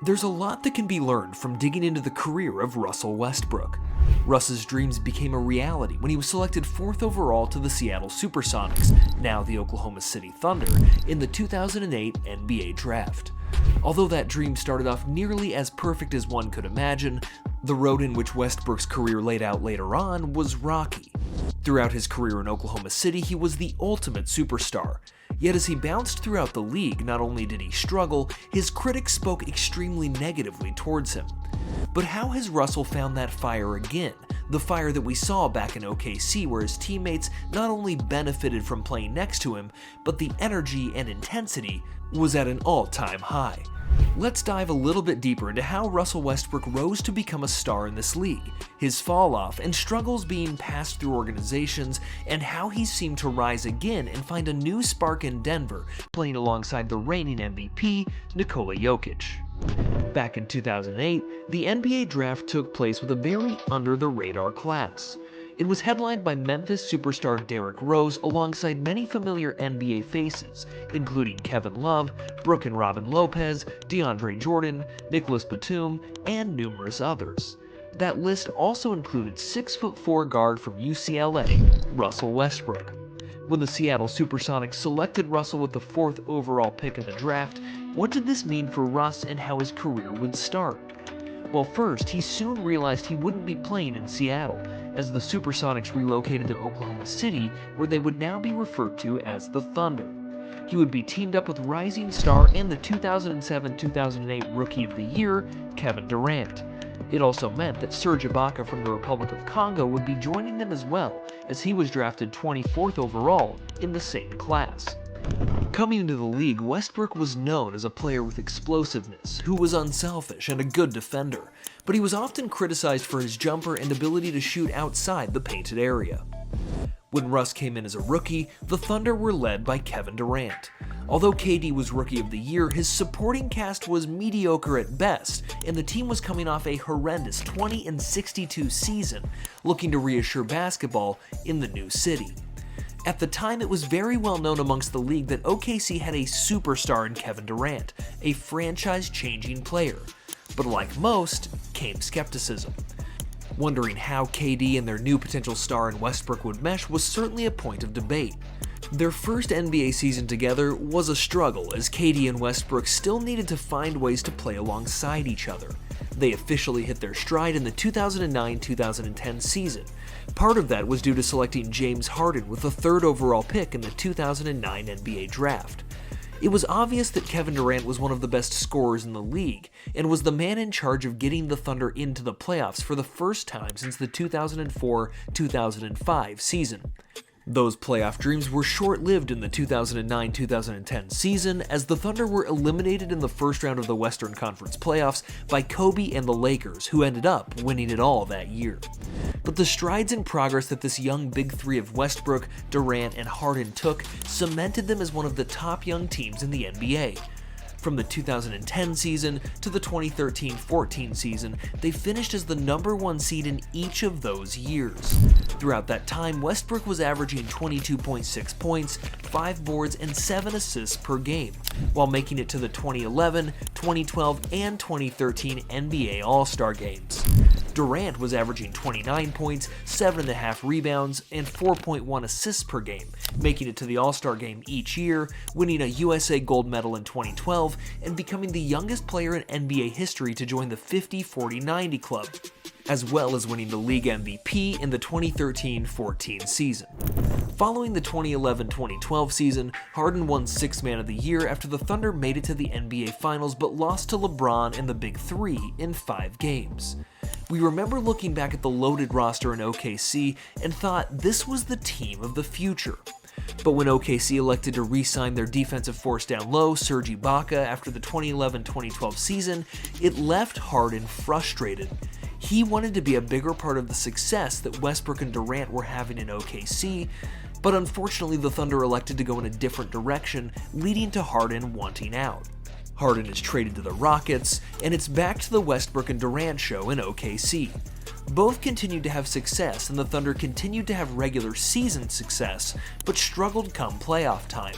There's a lot that can be learned from digging into the career of Russell Westbrook. Russ's dreams became a reality when he was selected 4th overall to the Seattle Supersonics, now the Oklahoma City Thunder, in the 2008 NBA Draft. Although that dream started off nearly as perfect as one could imagine, the road in which Westbrook's career laid out later on was rocky. Throughout his career in Oklahoma City, he was the ultimate superstar. Yet as he bounced throughout the league, not only did he struggle, his critics spoke extremely negatively towards him. But how has Russell found that fire again? The fire that we saw back in OKC, where his teammates not only benefited from playing next to him, but the energy and intensity was at an all-time high. Let's dive a little bit deeper into how Russell Westbrook rose to become a star in this league, his fall off and struggles being passed through organizations, and how he seemed to rise again and find a new spark in Denver, playing alongside the reigning MVP, Nikola Jokic. Back in 2008, the NBA Draft took place with a very under-the-radar class. It was headlined by Memphis superstar Derrick Rose alongside many familiar NBA faces, including Kevin Love, Brooke and Robin Lopez, DeAndre Jordan, Nicholas Batum, and numerous others. That list also included 6'4" guard from UCLA, Russell Westbrook. When the Seattle Supersonics selected Russell with the 4th overall pick in the draft, what did this mean for Russ and how his career would start? Well, first, he soon realized he wouldn't be playing in Seattle, as the Supersonics relocated to Oklahoma City, where they would now be referred to as the Thunder. He would be teamed up with rising star and the 2007-2008 Rookie of the Year, Kevin Durant. It also meant that Serge Ibaka from the Republic of Congo would be joining them as well, as he was drafted 24th overall in the same class. Coming into the league, Westbrook was known as a player with explosiveness, who was unselfish and a good defender, but he was often criticized for his jumper and ability to shoot outside the painted area. When Russ came in as a rookie, the Thunder were led by Kevin Durant. Although KD was Rookie of the Year, his supporting cast was mediocre at best, and the team was coming off a horrendous 20-62 season, looking to reassure basketball in the new city. At the time, it was very well known amongst the league that OKC had a superstar in Kevin Durant, a franchise-changing player. But like most, came skepticism. Wondering how KD and their new potential star in Westbrook would mesh was certainly a point of debate. Their first NBA season together was a struggle, as KD and Westbrook still needed to find ways to play alongside each other. They officially hit their stride in the 2009-2010 season. Part of that was due to selecting James Harden with the 3rd overall pick in the 2009 NBA Draft. It was obvious that Kevin Durant was one of the best scorers in the league, and was the man in charge of getting the Thunder into the playoffs for the first time since the 2004-2005 season. Those playoff dreams were short-lived in the 2009-2010 season, as the Thunder were eliminated in the first round of the Western Conference playoffs by Kobe and the Lakers, who ended up winning it all that year. But the strides in progress that this young big three of Westbrook, Durant, and Harden took cemented them as one of the top young teams in the NBA. From the 2010 season to the 2013-14 season, they finished as the #1 seed in each of those years. Throughout that time, Westbrook was averaging 22.6 points, 5 boards, and 7 assists per game, while making it to the 2011, 2012, and 2013 NBA All-Star games. Durant was averaging 29 points, 7.5 rebounds, and 4.1 assists per game, making it to the All-Star game each year, winning a USA gold medal in 2012, and becoming the youngest player in NBA history to join the 50-40-90 club, as well as winning the league MVP in the 2013-14 season. Following the 2011-2012 season, Harden won 6th Man of the Year after the Thunder made it to the NBA Finals but lost to LeBron and the Big Three in 5 games. We remember looking back at the loaded roster in OKC and thought this was the team of the future. But when OKC elected to re-sign their defensive force down low, Serge Ibaka, after the 2011-2012 season, it left Harden frustrated. He wanted to be a bigger part of the success that Westbrook and Durant were having in OKC, but unfortunately the Thunder elected to go in a different direction, leading to Harden wanting out. Harden is traded to the Rockets, and it's back to the Westbrook and Durant show in OKC. Both continued to have success, and the Thunder continued to have regular season success, but struggled come playoff time.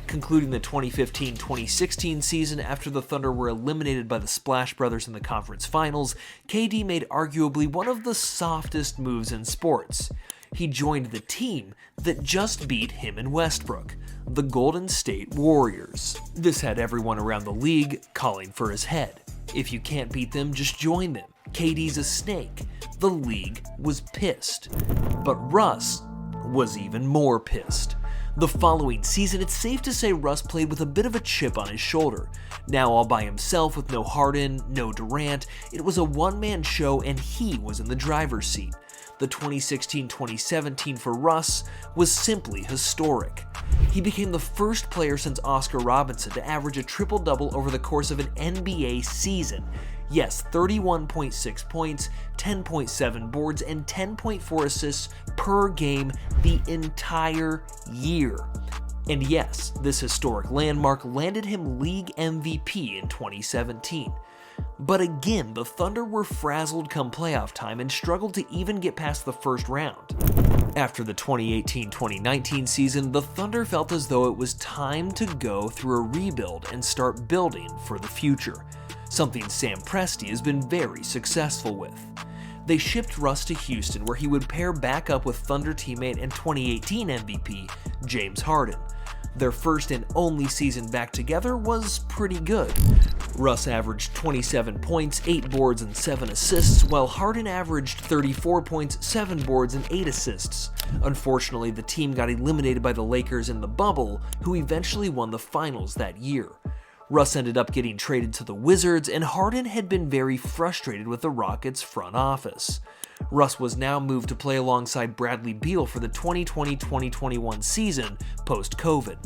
Concluding the 2015-2016 season after the Thunder were eliminated by the Splash Brothers in the conference finals, KD made arguably one of the softest moves in sports. He joined the team that just beat him and Westbrook, the Golden State Warriors. This had everyone around the league calling for his head. If you can't beat them, just join them. KD's a snake. The league was pissed. But Russ was even more pissed. The following season, it's safe to say Russ played with a bit of a chip on his shoulder. Now all by himself with no Harden, no Durant, it was a one-man show and he was in the driver's seat. The 2016-2017 for Russ was simply historic. He became the first player since Oscar Robinson to average a triple-double over the course of an NBA season. Yes, 31.6 points, 10.7 boards, and 10.4 assists per game the entire year. And yes, this historic landmark landed him league MVP in 2017. But again, the Thunder were frazzled come playoff time and struggled to even get past the first round. After the 2018-2019 season, the Thunder felt as though it was time to go through a rebuild and start building for the future, something Sam Presti has been very successful with. They shipped Russ to Houston, where he would pair back up with Thunder teammate and 2018 MVP James Harden. Their first and only season back together was pretty good. Russ averaged 27 points, 8 boards, and 7 assists, while Harden averaged 34 points, 7 boards, and 8 assists. Unfortunately, the team got eliminated by the Lakers in the bubble, who eventually won the finals that year. Russ ended up getting traded to the Wizards, and Harden had been very frustrated with the Rockets' front office. Russ was now moved to play alongside Bradley Beal for the 2020-2021 season post-COVID,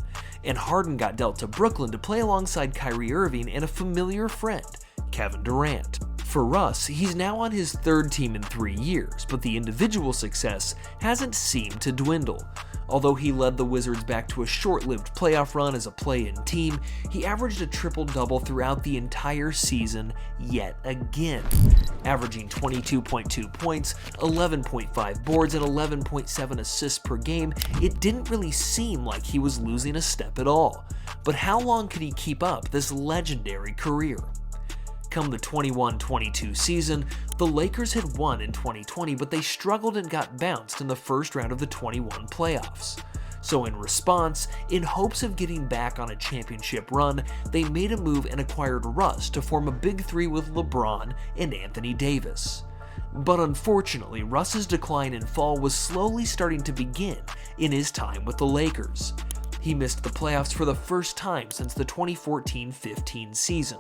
and Harden got dealt to Brooklyn to play alongside Kyrie Irving and a familiar friend, Kevin Durant. For Russ, he's now on his third team in 3 years, but the individual success hasn't seemed to dwindle. Although he led the Wizards back to a short-lived playoff run as a play-in team, he averaged a triple-double throughout the entire season yet again, averaging 22.2 points, 11.5 boards, and 11.7 assists per game. It didn't really seem like he was losing a step at all. But how long could he keep up this legendary career? Come the 21-22 season, the Lakers had won in 2020, but they struggled and got bounced in the first round of the 21 playoffs. So in response, in hopes of getting back on a championship run, they made a move and acquired Russ to form a big three with LeBron and Anthony Davis. But unfortunately, Russ's decline and fall was slowly starting to begin in his time with the Lakers. He missed the playoffs for the first time since the 2014-15 season.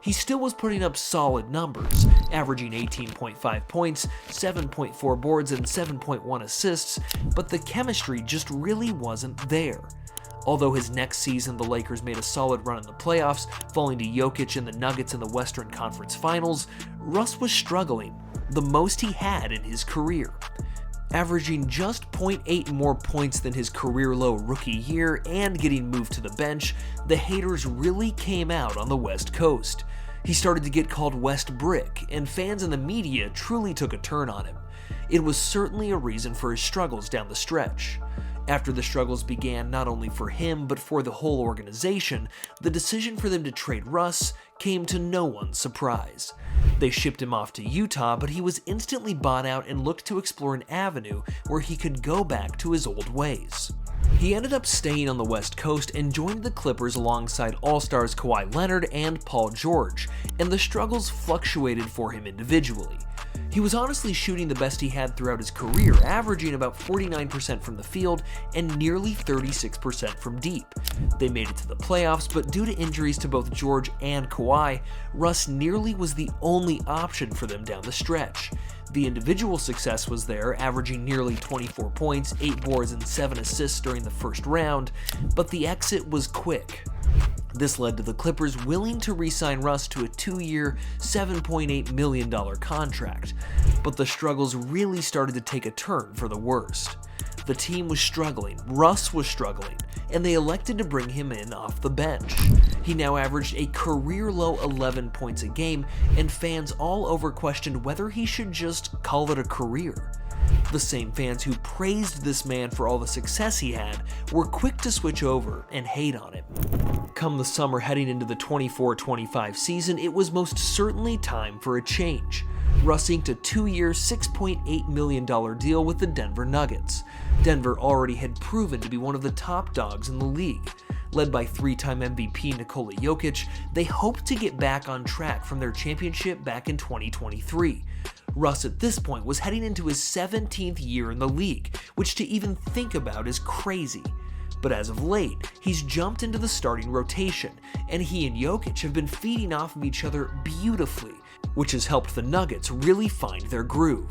He still was putting up solid numbers, averaging 18.5 points, 7.4 boards, and 7.1 assists, but the chemistry just really wasn't there. Although his next season the Lakers made a solid run in the playoffs, falling to Jokic and the Nuggets in the Western Conference Finals, Russ was struggling, the most he had in his career. Averaging just 0.8 more points than his career-low rookie year and getting moved to the bench, the haters really came out on the West Coast. He started to get called West Brick, and fans and the media truly took a turn on him. It was certainly a reason for his struggles down the stretch. After the struggles began not only for him but for the whole organization, the decision for them to trade Russ came to no one's surprise. They shipped him off to Utah, but he was instantly bought out and looked to explore an avenue where he could go back to his old ways. He ended up staying on the West Coast and joined the Clippers alongside All-Stars Kawhi Leonard and Paul George, and the struggles fluctuated for him individually. He was honestly shooting the best he had throughout his career, averaging about 49% from the field and nearly 36% from deep. They made it to the playoffs, but due to injuries to both George and Kawhi, Russ nearly was the only option for them down the stretch. The individual success was there, averaging nearly 24 points, 8 boards, and 7 assists during the first round, but the exit was quick. This led to the Clippers willing to re-sign Russ to a 2-year, $7.8 million contract, but the struggles really started to take a turn for the worst. The team was struggling, Russ was struggling, and they elected to bring him in off the bench. He now averaged a career-low 11 points a game, and fans all over questioned whether he should just call it a career. The same fans who praised this man for all the success he had were quick to switch over and hate on him. Come the summer heading into the 24-25 season, it was most certainly time for a change. Russ inked a 2-year, $6.8 million deal with the Denver Nuggets. Denver already had proven to be one of the top dogs in the league. Led by 3-time MVP Nikola Jokic, they hoped to get back on track from their championship back in 2023. Russ at this point was heading into his 17th year in the league, which to even think about is crazy. But as of late, he's jumped into the starting rotation, and he and Jokic have been feeding off of each other beautifully, which has helped the Nuggets really find their groove.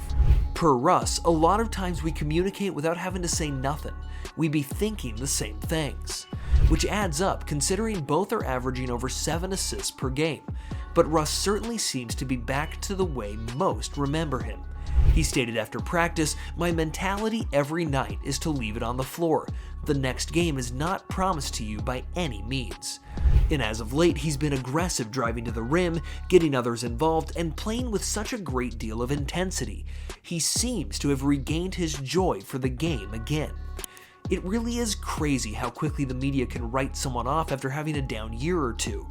Per Russ, a lot of times we communicate without having to say nothing. We be thinking the same things, which adds up considering both are averaging over 7 assists per game. But Russ certainly seems to be back to the way most remember him. He stated after practice, "My mentality every night is to leave it on the floor. The next game is not promised to you by any means." And as of late, he's been aggressive driving to the rim, getting others involved, and playing with such a great deal of intensity. He seems to have regained his joy for the game again. It really is crazy how quickly the media can write someone off after having a down year or two.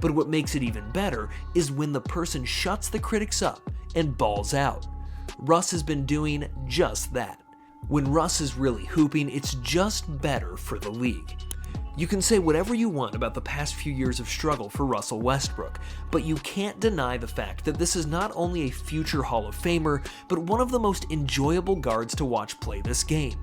But what makes it even better is when the person shuts the critics up and balls out. Russ has been doing just that. When Russ is really hooping, it's just better for the league. You can say whatever you want about the past few years of struggle for Russell Westbrook, but you can't deny the fact that this is not only a future Hall of Famer, but one of the most enjoyable guards to watch play this game.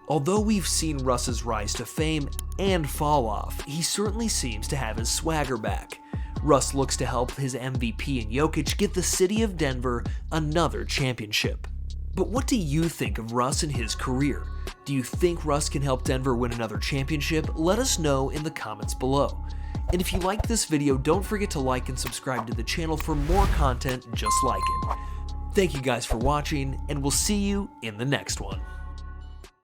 Although we've seen Russ's rise to fame and fall off, he certainly seems to have his swagger back. Russ looks to help his MVP and Jokic get the city of Denver another championship. But what do you think of Russ and his career? Do you think Russ can help Denver win another championship? Let us know in the comments below. And if you liked this video, don't forget to like and subscribe to the channel for more content just like it. Thank you guys for watching, and we'll see you in the next one.